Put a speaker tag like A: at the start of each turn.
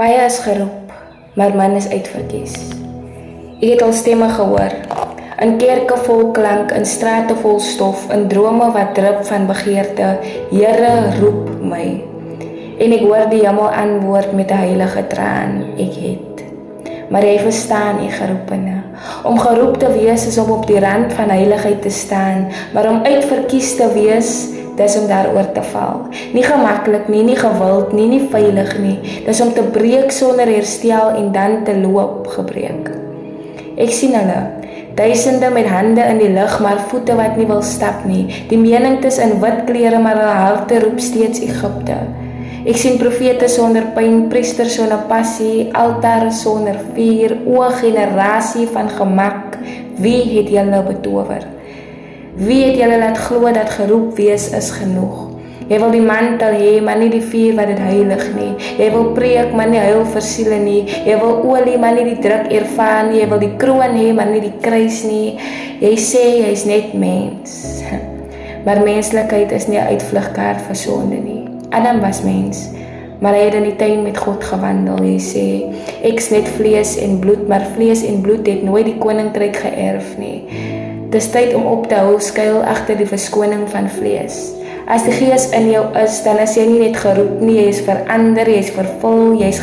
A: Baie is geroep, maar min is uitverkies. Ek het al stemme gehoor, in kerke vol klank, in strate vol stof, in drome wat drup van begeerte, Here roep my. En ek hoor die hemel antwoord met 'n heilige traan, ek het. Maar jy verstaan die geroepene. Om geroep te wees is om op die rand van heiligheid te staan, maar om uitverkies te wees, dis om daaroor te val. Nie gemaklik nie, nie gewild nie, nie veilig nie. Dis om te breek sonder herstel en dan te loop gebreek. Ek sien hulle, duisende met hande in die lug, maar voete wat nie wil stap nie. Die menigtes in wit klere, maar hulle harte roep steeds Egipte. Ek sien profete sonder pyn, priesters sonder passie, altare sonder vuur, o generasie van gemak. Wie het julle betower? Wie het julle laat glo dat geroep wees is genoeg? Jy wil die mantel hê, maar nie die vuur wat dit heilig nie. Jy wil preek, maar nie huil vir siele nie. Jy wil olie, maar nie die druk ervaar nie. Jy wil die kroon hê, maar nie die kruis nie. Jy sê jy's net mens. Maar menslikheid is nie 'n uitvlugkaart vir sonde nie. Adam was mens, maar hy het in die tuin met God gewandel. Hy sê, ek's net vlees en bloed, maar vlees en bloed het nooit die koninkryk geërf nie. Dis tyd om op te hou skuil agter die verskoning van vlees. As die Gees in jou is, dan is jy nie net geroep nie, jy is verander, jy is vervul, jy is